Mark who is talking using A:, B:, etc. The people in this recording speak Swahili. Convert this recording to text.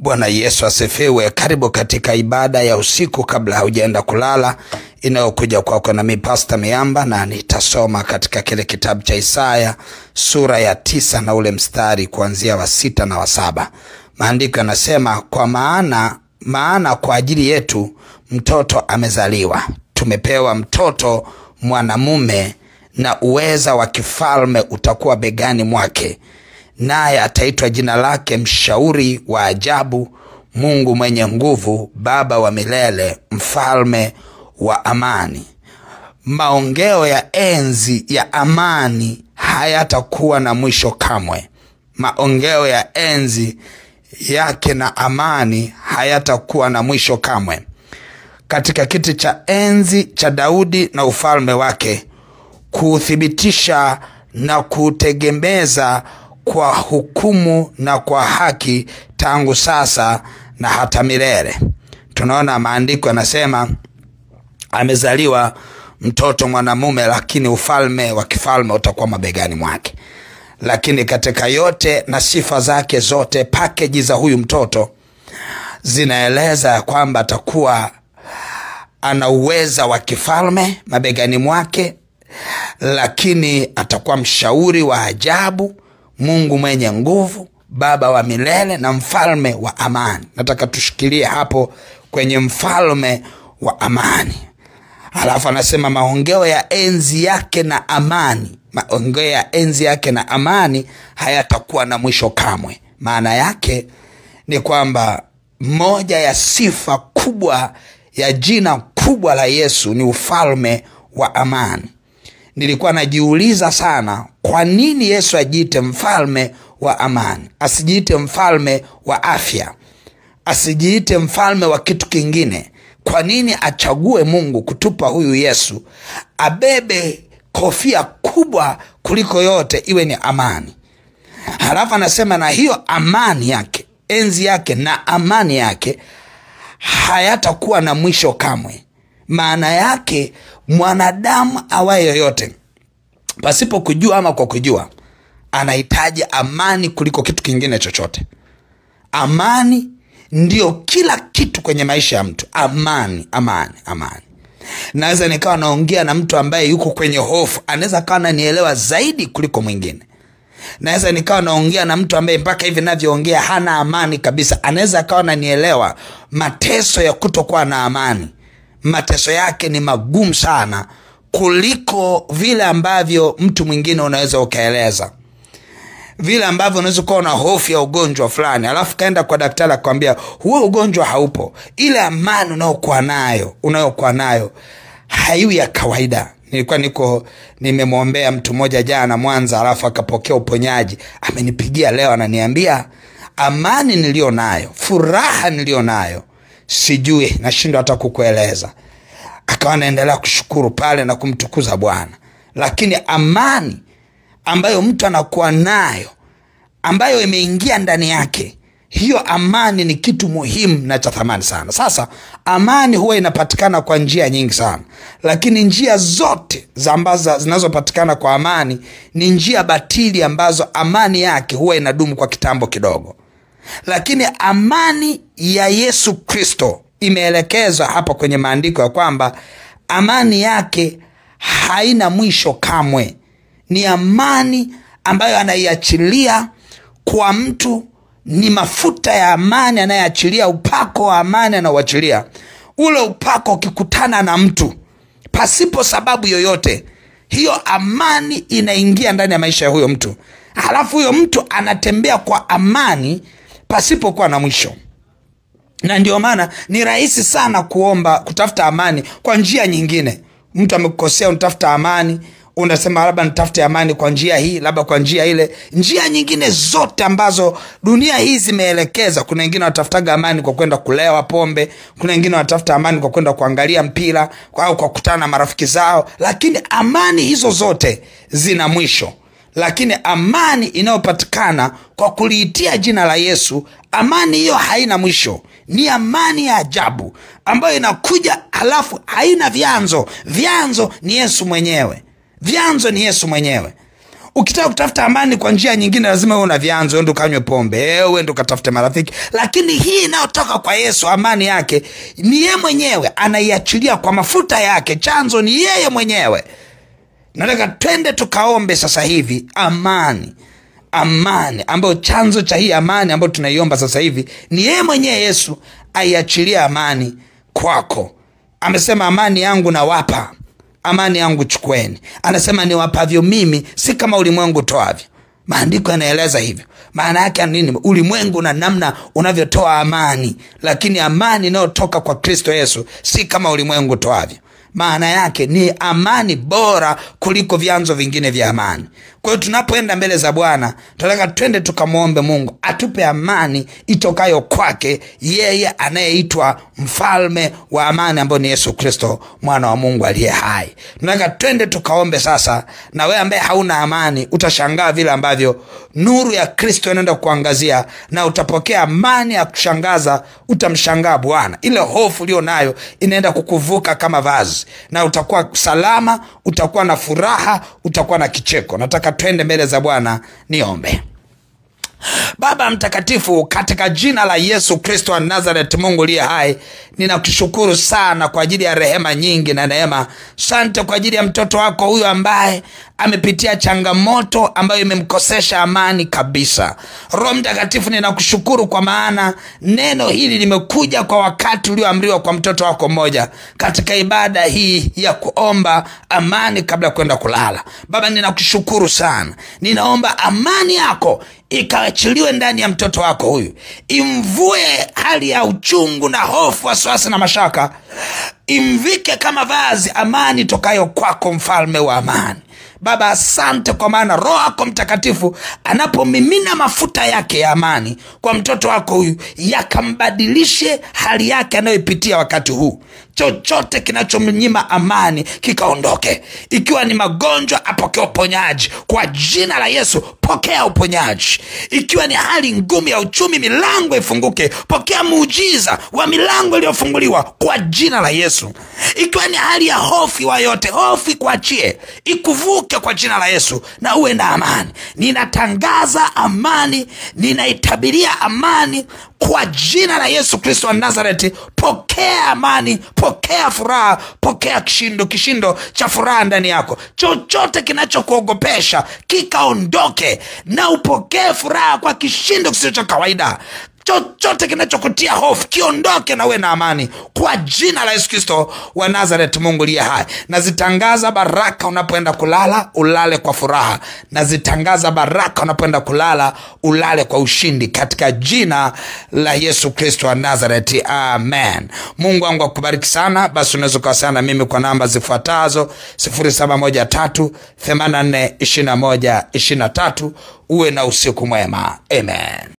A: Bwana Yesu asifiwe. Karibu katika ibada ya usiku kabla haujaenda kulala inayokuja kwako na mimi Pastor Miamba, na nitasoma katika kile kitabu cha Isaya sura ya 9 na ule mstari kuanzia wa 6 na wa 7. Maandiko yanasema, kwa maana kwa ajili yetu mtoto amezaliwa, tumepewa mtoto mwanamume, na uweza wa kifalme utakuwa begani mwake, naye ataitwa jina lake Mshauri wa Ajabu, Mungu mwenye nguvu, Baba wa milele, Mfalme wa amani. Maongeo ya enzi ya amani hayatakuwa na mwisho kamwe. Maongeo ya enzi yake na amani hayatakuwa na mwisho kamwe. Katika kiti cha enzi cha Daudi na ufalme wake, kuthibitisha na kutegemeza kwa hukumu na kwa haki tangu sasa na hata milele. Tunaona maandiko yanasema amezaliwa mtoto mwanamume, lakini ufalme wa kifalme utakuwa mabegani mwake. Lakini katika yote na sifa zake zote, package za huyu mtoto zinaeleza kwamba atakuwa ana uweza wa kifalme mabegani mwake, lakini atakuwa mshauri wa ajabu, Mungu mwenye nguvu, Baba wa milele na mfalme wa amani. Nataka tushikilie hapo kwenye mfalme wa amani. Alafu anasema maongeo ya enzi yake na amani. Maongeo ya enzi yake na amani hayatakuwa na mwisho kamwe. Maana yake ni kwamba moja ya sifa kubwa ya jina kubwa la Yesu ni ufalme wa amani. Nilikuwa najiuliza sana, kwa nini Yesu ajiite mfalme wa amani? Asijiite mfalme wa afya, asijiite mfalme wa kitu kingine. Kwa nini achague Mungu kutupa huyu Yesu abebe kofia kubwa kuliko yote iwe ni amani? Halafu anasema na hiyo amani yake, enzi yake na amani yake hayatakuwa na mwisho kamwe. Maana yake mwanadamu awaye yoyote, pasipo kujua ama kwa kujua, anahitaji amani kuliko kitu kingine chochote. Amani ndio kila kitu kwenye maisha ya mtu. Amani. Naweza nikawa naongea na mtu ambaye yuko kwenye hofu, anaweza kawa ananielewa zaidi kuliko mwingine. Naweza nikawa naongea na mtu ambaye mpaka hivi ninavyoongea hana amani kabisa, anaweza kawa ananielewa. Mateso ya kutokuwa na amani, mateso yake ni magumu sana kuliko vile ambavyo mtu mwingine unaweza ukaeleza. Vile ambavyo unaweza kuwa na hofu ya ugonjwa fulani, alafu kaenda kwa daktari akwambia huo ugonjwa haupo, ile amani unayokuwa nayo haiwi ya kawaida. Nilikuwa nimemwombea mtu mmoja jana Mwanza, alafu akapokea uponyaji. Amenipigia leo ananiambia amani nilio nayo, furaha nilio nayo, sijui, nashindwa hata kukueleza. Akawa anaendelea kushukuru pale na kumtukuza Bwana. Lakini amani ambayo mtu anakuwa nayo, ambayo imeingia ndani yake, hiyo amani ni kitu muhimu na cha thamani sana. Sasa amani huwa inapatikana kwa njia nyingi sana, lakini njia zote ambazo zinazopatikana kwa amani ni njia batili, ambazo amani yake huwa inadumu kwa kitambo kidogo. Lakini amani ya Yesu Kristo imeelekezwa hapa kwenye maandiko ya kwamba amani yake haina mwisho kamwe. Ni amani ambayo anaiachilia kwa mtu, ni mafuta ya amani anayeachilia, upako wa amani anaoachilia. Ule upako ukikutana na mtu pasipo sababu yoyote, hiyo amani inaingia ndani ya maisha ya huyo mtu. Halafu huyo mtu anatembea kwa amani pasipo kuwa na mwisho. Na ndio maana ni rahisi sana kutafuta amani kwa njia nyingine. Mtu amekukosea, unatafuta amani, unasema labda nitafute amani kwa njia hii, labda kwa njia ile. Njia nyingine zote ambazo dunia hii zimeelekeza, kuna wengine wanatafuta amani kwa kwenda kulewa pombe, kuna wengine wanatafuta amani kwa kwenda kuangalia mpira au kwa kukutana na marafiki zao. Lakini amani hizo zote zina mwisho. Lakini amani inayopatikana kwa kuliitia jina la Yesu, amani hiyo haina mwisho. Ni amani ya ajabu ambayo inakuja, halafu haina vyanzo. Vyanzo ni Yesu mwenyewe. Ukitaka kutafuta amani kwa njia nyingine lazima uwe na vyanzo, uende ukanywe pombe, uende ukatafute marafiki. Lakini hii inayotoka kwa Yesu, amani yake ni yeye mwenyewe, anaiachilia kwa mafuta yake. Chanzo ni yeye mwenyewe. Nataka twende tukaombe sasa hivi amani ambayo chanzo cha hii amani ambayo tunaiomba sasa hivi ni yeye mwenyewe. Yesu aiachilia amani kwako. Amesema amani yangu nawapa, amani yangu chukueni. Anasema niwapavyo mimi si kama ulimwengu toavyo. Maandiko yanaeleza hivyo. Maana yake nini? Ulimwengu na namna unavyotoa amani, lakini amani inayotoka kwa Kristo Yesu si kama ulimwengu toavyo. Maana yake ni amani bora kuliko vyanzo vingine vya amani. Kwa hiyo tunapoenda mbele za Bwana, tunataka twende tukamwombe Mungu atupe amani itokayo kwake, yeye anayeitwa mfalme wa amani, ambaye ni Yesu Kristo, mwana wa Mungu aliye hai. Tunataka twende tukaombe sasa. Na wewe ambaye hauna amani, utashangaa vile ambavyo nuru ya Kristo inaenda kuangazia, na utapokea amani ya kushangaza. Utamshangaa Bwana. Ile hofu ulio nayo inaenda kukuvuka kama vazi, na utakuwa salama, utakuwa na furaha, utakuwa na kicheko. Nataka twende mbele za Bwana, niombe. Baba mtakatifu, katika jina la Yesu Kristo wa Nazareth, Mungu aliye hai, ninakushukuru sana kwa ajili ya rehema nyingi na neema. Asante kwa ajili ya mtoto wako huyu ambaye amepitia changamoto ambayo imemkosesha amani kabisa. Roho Mtakatifu, ninakushukuru kwa maana neno hili limekuja kwa wakati ulioamriwa kwa mtoto wako mmoja katika ibada hii ya kuomba amani kabla kwenda kulala. Baba, ninakushukuru sana. Ninaomba amani yako ikaachiliwe ndani ya mtoto wako huyu. Imvue hali ya uchungu na hofu, wasiwasi na mashaka. Imvike kama vazi amani tokayo kwako, mfalme wa amani. Baba, asante kwa maana Roho yako Mtakatifu anapomimina mafuta yake ya amani kwa mtoto wako huyu, yakambadilishe hali yake anayopitia wakati huu. Chochote kinachomnyima amani kikaondoke. Ikiwa ni magonjwa, apokee uponyaji kwa jina la Yesu. Pokea uponyaji. Ikiwa ni hali ngumu ya uchumi, milango ifunguke. Pokea muujiza wa milango iliyofunguliwa kwa jina la Yesu. Ikiwa ni hali ya hofu, wa yote hofu ikuachie, ikuvuke kwa jina la Yesu, na uwe na amani. Ninatangaza amani, ninaitabiria amani kwa jina la Yesu Kristo wa Nazareti. Pokea amani, pokea furaha, pokea kishindo cha furaha ndani yako. Chochote kinachokuogopesha kikaondoke, na upokee furaha kwa kishindo kisicho cha kawaida. Chochote kinachokutia hofu kiondoke, na uwe na amani kwa jina la Yesu Kristo wa Nazareth, Mungu aliye hai. Nazitangaza baraka unapoenda kulala, ulale kwa furaha. Nazitangaza baraka unapoenda kulala, ulale kwa ushindi katika jina la Yesu Kristo wa Nazareth. Amen. Mungu wangu akubariki sana. Basi unaweza kuwasiliana na mimi kwa namba zifuatazo: 0713842123. Uwe na usiku mwema. Amen.